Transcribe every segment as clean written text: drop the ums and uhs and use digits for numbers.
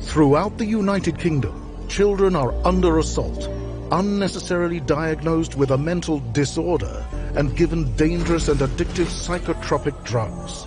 Throughout the United Kingdom, children are under assault, unnecessarily diagnosed with a mental disorder and given dangerous and addictive psychotropic drugs.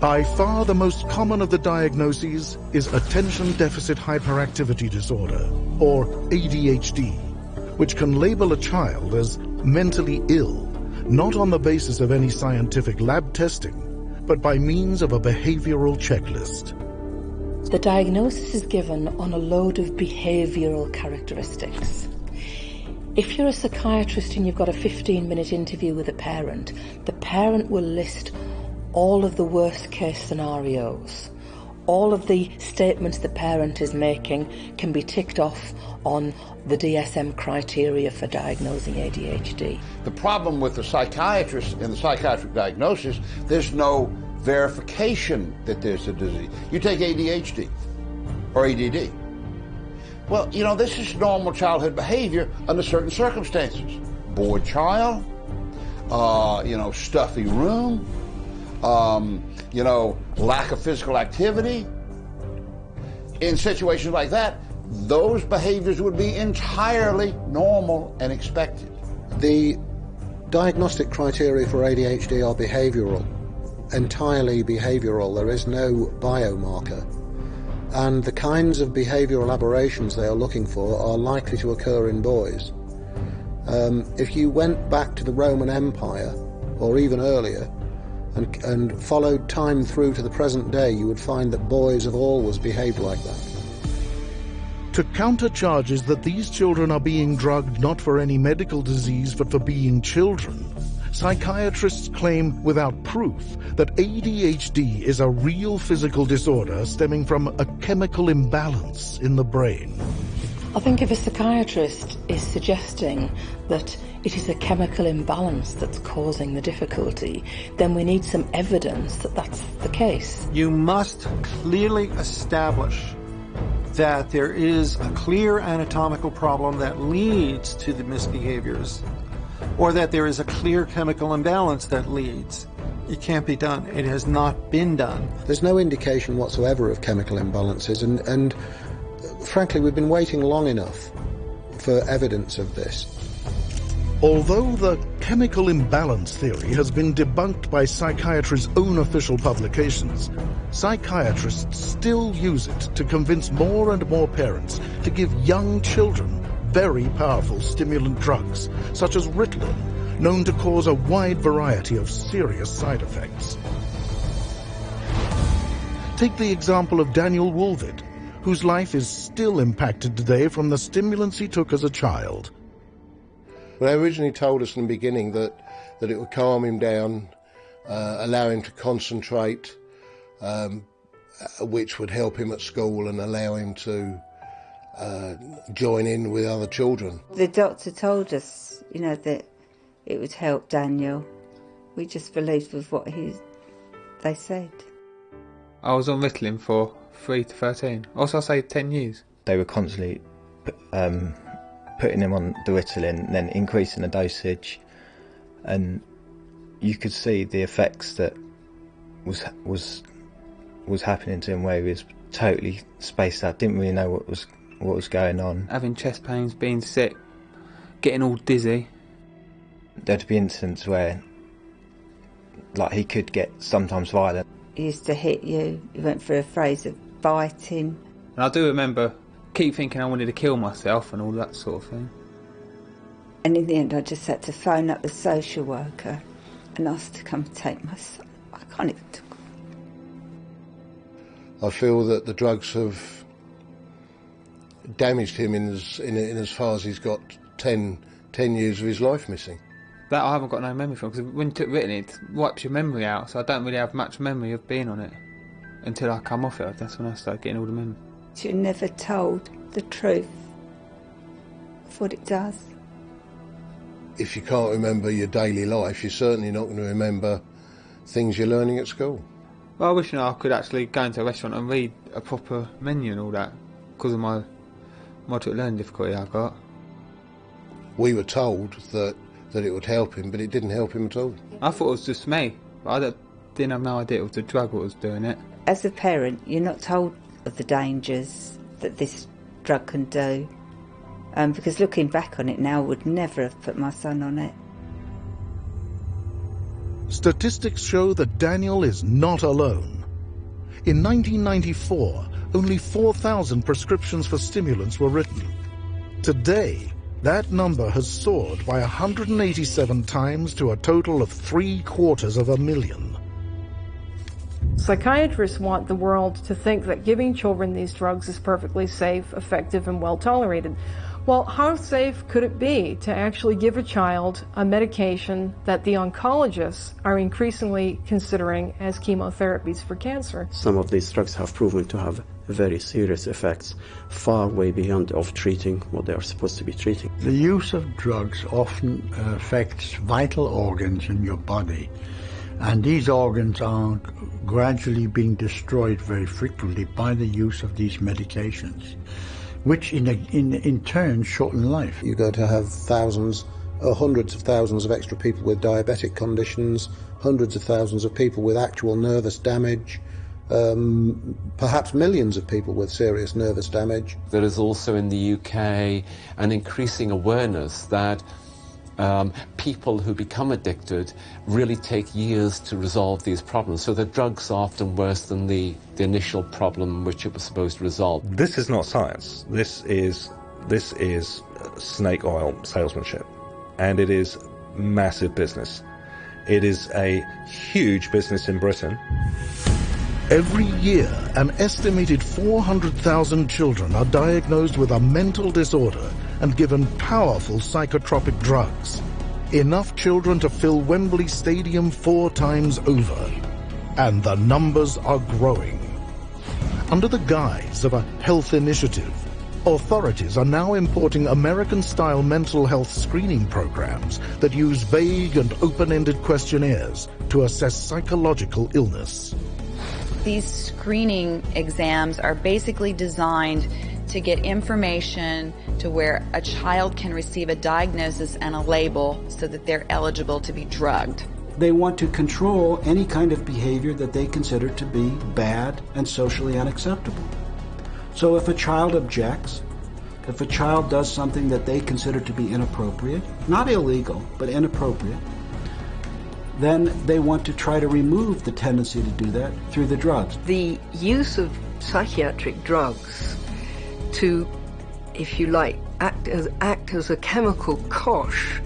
By far the most common of the diagnoses is attention deficit hyperactivity disorder, or ADHD, which can label a child as mentally ill, not on the basis of any scientific lab testing, but by means of a behavioral checklist. The diagnosis is given on a load of behavioural characteristics. If you're a psychiatrist and you've got a 15-minute interview with a parent, the parent will list all of the worst-case scenarios. All of the statements the parent is making can be ticked off on the DSM criteria for diagnosing ADHD. The problem with the psychiatrist and the psychiatric diagnosis, there's no verification that there's a disease. You take ADHD or ADD. Well, you know, this is normal childhood behavior under certain circumstances. Bored child, stuffy room, lack of physical activity. In situations like that, those behaviors would be entirely normal and expected. The diagnostic criteria for ADHD are behavioural, entirely behavioural. There is no biomarker. And the kinds of behavioural aberrations they are looking for are likely to occur in boys. If you went back to the Roman Empire, or even earlier, and followed time through to the present day, you would find that boys have always behaved like that. To counter charges that these children are being drugged not for any medical disease but for being children, psychiatrists claim without proof that ADHD is a real physical disorder stemming from a chemical imbalance in the brain. I think if a psychiatrist is suggesting that it is a chemical imbalance that's causing the difficulty, then we need some evidence that that's the case. You must clearly establish that there is a clear anatomical problem that leads to the misbehaviors, or that there is a clear chemical imbalance that leads. It can't be done. It has not been done. There's no indication whatsoever of chemical imbalances, and frankly, we've been waiting long enough for evidence of this. Although the chemical imbalance theory has been debunked by psychiatry's own official publications, psychiatrists still use it to convince more and more parents to give young children very powerful stimulant drugs, such as Ritalin, known to cause a wide variety of serious side effects. Take the example of Daniel Woolvid, whose life is still impacted today from the stimulants he took as a child. Well, they originally told us in the beginning that it would calm him down, allow him to concentrate, which would help him at school and allow him to join in with other children. The doctor told us, that it would help Daniel. We just believed with what they said. I was on Ritalin for 3 to 13. Also, I say 10 years. They were constantly putting him on the Ritalin and then increasing the dosage, and you could see the effects that was happening to him, where he was totally spaced out, didn't really know what was going on. Having chest pains, being sick, getting all dizzy. There'd be instances where, like, he could get sometimes violent. He used to hit you. He went through a phase of biting. And I do remember keep thinking I wanted to kill myself and all that sort of thing. And in the end I just had to phone up the social worker and ask to come take my son. I can't even talk. I feel that the drugs have damaged him in as far as he's got 10 years of his life missing. That I haven't got no memory from, because when you took Ritalin, it wipes your memory out, so I don't really have much memory of being on it until I come off it. That's when I start getting all the memory. You're never told the truth of what it does. If you can't remember your daily life, you're certainly not going to remember things you're learning at school. Well, I wish I could actually go into a restaurant and read a proper menu and all that, because of my moderate learning difficulty I got. We were told that it would help him, but it didn't help him at all. I thought it was just me, but I didn't have no idea it was the drug that was doing it. As a parent, you're not told of the dangers that this drug can do. Because looking back on it now, I would never have put my son on it. Statistics show that Daniel is not alone. In 1994, only 4,000 prescriptions for stimulants were written. Today, that number has soared by 187 times to a total of 750,000. Psychiatrists want the world to think that giving children these drugs is perfectly safe, effective, and well tolerated. Well, how safe could it be to actually give a child a medication that the oncologists are increasingly considering as chemotherapies for cancer? Some of these drugs have proven to have very serious effects, far way beyond of treating what they are supposed to be treating. The use of drugs often affects vital organs in your body, and these organs are gradually being destroyed very frequently by the use of these medications, which in turn shorten life. You're going to have thousands, hundreds of thousands of extra people with diabetic conditions, hundreds of thousands of people with actual nervous damage, perhaps millions of people with serious nervous damage. There is also in the UK an increasing awareness that people who become addicted really take years to resolve these problems. So the drugs are often worse than the initial problem which it was supposed to resolve. This is not science. This is snake oil salesmanship, and it is massive business. It is a huge business in Britain. Every year, an estimated 400,000 children are diagnosed with a mental disorder and given powerful psychotropic drugs. Enough children to fill Wembley Stadium 4 times over. And the numbers are growing. Under the guise of a health initiative, authorities are now importing American-style mental health screening programs that use vague and open-ended questionnaires to assess psychological illness. These screening exams are basically designed to get information to where a child can receive a diagnosis and a label so that they're eligible to be drugged. They want to control any kind of behavior that they consider to be bad and socially unacceptable. So if a child objects, if a child does something that they consider to be inappropriate, not illegal, but inappropriate, then they want to try to remove the tendency to do that through the drugs. The use of psychiatric drugs to, if you like, act as a chemical cosh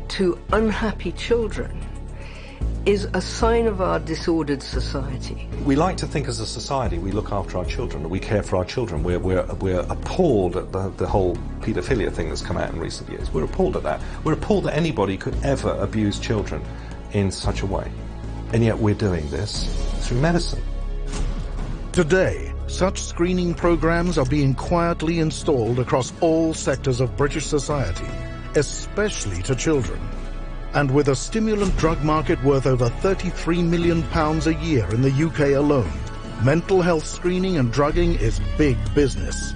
to unhappy children is a sign of our disordered society. We like to think as a society we look after our children, we care for our children. We're appalled at the whole paedophilia thing that's come out in recent years. We're appalled at that. We're appalled that anybody could ever abuse children in such a way. And yet we're doing this through medicine. Today, such screening programs are being quietly installed across all sectors of British society, especially to children. And with a stimulant drug market worth over £33 million a year in the UK alone, mental health screening and drugging is big business.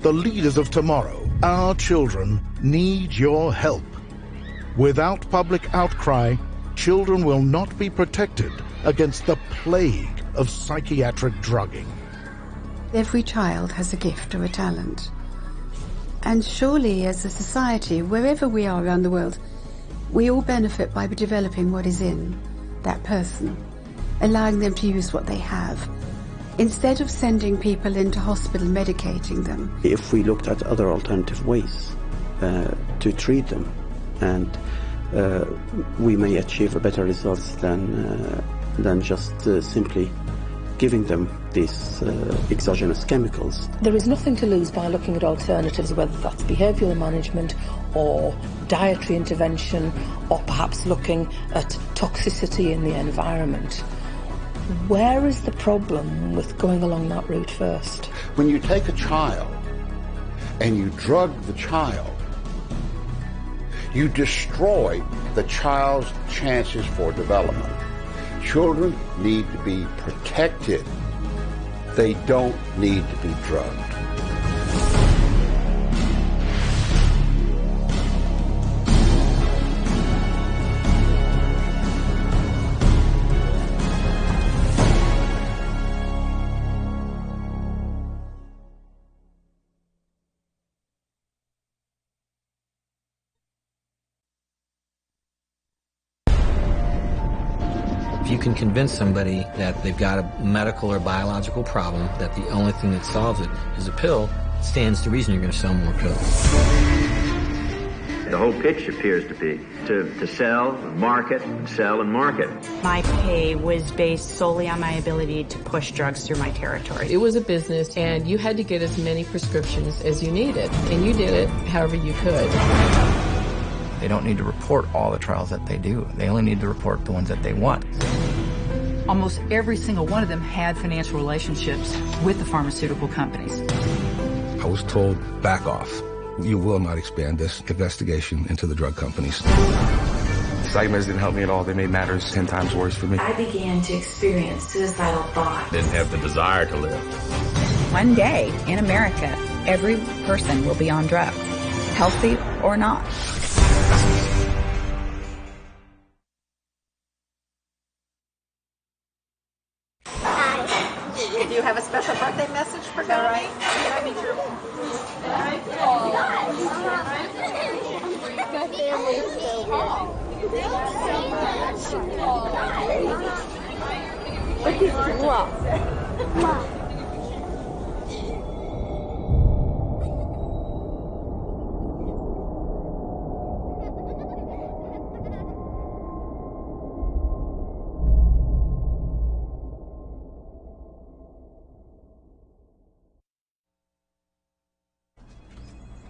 The leaders of tomorrow, our children, need your help. Without public outcry, children will not be protected against the plague of psychiatric drugging. Every child has a gift or a talent. And surely as a society, wherever we are around the world, we all benefit by developing what is in that person, allowing them to use what they have, instead of sending people into hospital medicating them. If we looked at other alternative ways to treat them, and we may achieve better results than just simply giving them these exogenous chemicals. There is nothing to lose by looking at alternatives, whether that's behavioural management or dietary intervention, or perhaps looking at toxicity in the environment. Where is the problem with going along that route first? When you take a child and you drug the child, you destroy the child's chances for development. Children need to be protected. They don't need to be drugged. you can convince somebody that they've got a medical or biological problem, that the only thing that solves it is a pill, stands to reason you're going to sell more pills. The whole pitch appears to be to sell, market, and sell and market. My pay was based solely on my ability to push drugs through my territory. It was a business, and you had to get as many prescriptions as you needed, and you did it however you could. They don't need to report all the trials that they do. They only need to report the ones that they want. Almost every single one of them had financial relationships with the pharmaceutical companies. I was told, back off. You will not expand this investigation into the drug companies. Psychmeds didn't help me at all. They made matters 10 times worse for me. I began to experience suicidal thoughts. Didn't have the desire to live. One day in America, every person will be on drugs, healthy or not. Do you have a special birthday message for Gary?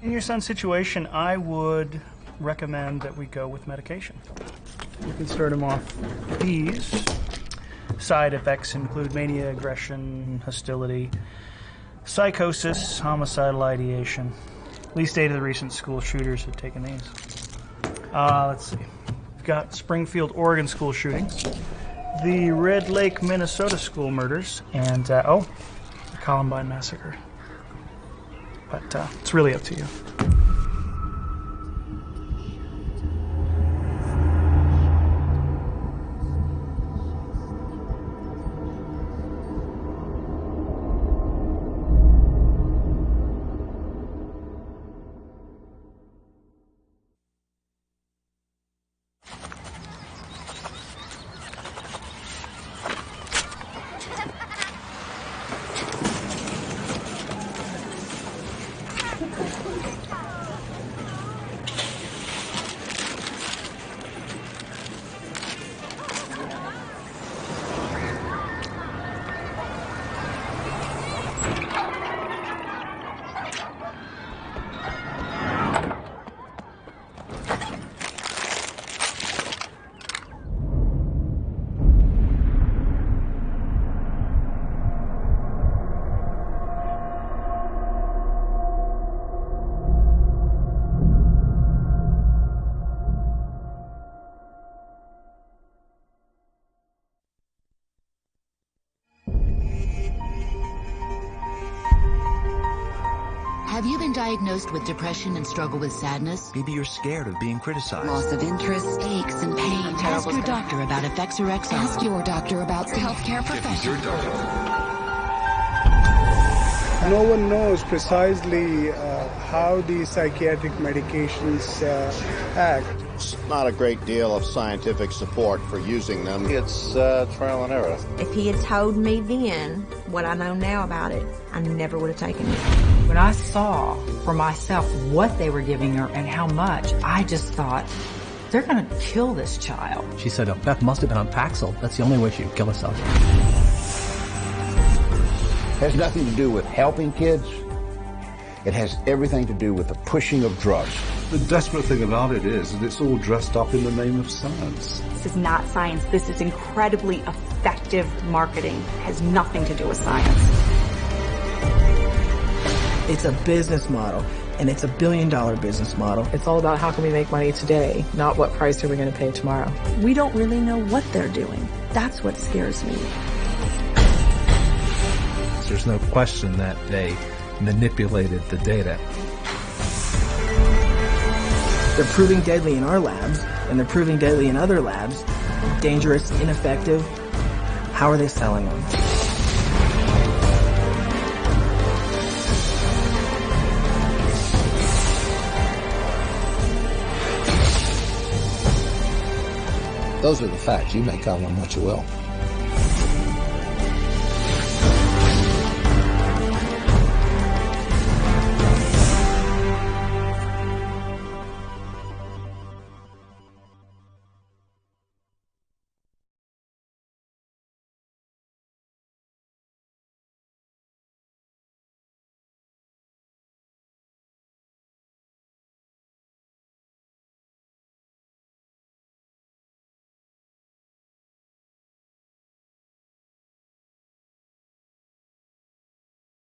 In your son's situation, I would recommend that we go with medication. You can start him off with these. Side effects include mania, aggression, hostility, psychosis, homicidal ideation. At least 8 of the recent school shooters have taken these. Let's see. We've got Springfield, Oregon school shootings, the Red Lake, Minnesota school murders, and, the Columbine massacre. But it's really up to you. Have you been diagnosed with depression and struggle with sadness? Maybe you're scared of being criticized. Loss of interest, aches and pain. Ask your doctor about effects or exile. Ask your doctor about the healthcare profession. No one knows precisely how these psychiatric medications act. There's not a great deal of scientific support for using them. It's trial and error. If he had told me then what I know now about it, I never would have taken it. When I saw for myself what they were giving her and how much, I just thought, they're going to kill this child. She said, oh, Beth must have been on Paxil. That's the only way she would kill herself. Has nothing to do with helping kids. It has everything to do with the pushing of drugs. The desperate thing about it is that it's all dressed up in the name of science. This is not science. This is incredibly effective marketing. It has nothing to do with science. It's a business model, and it's $1 billion business model. It's all about how can we make money today, not what price are we going to pay tomorrow. We don't really know what they're doing. That's what scares me. There's no question that they manipulated the data. They're proving deadly in our labs, and they're proving deadly in other labs. Dangerous, ineffective. How are they selling them? Those are the facts. You may call them what you will.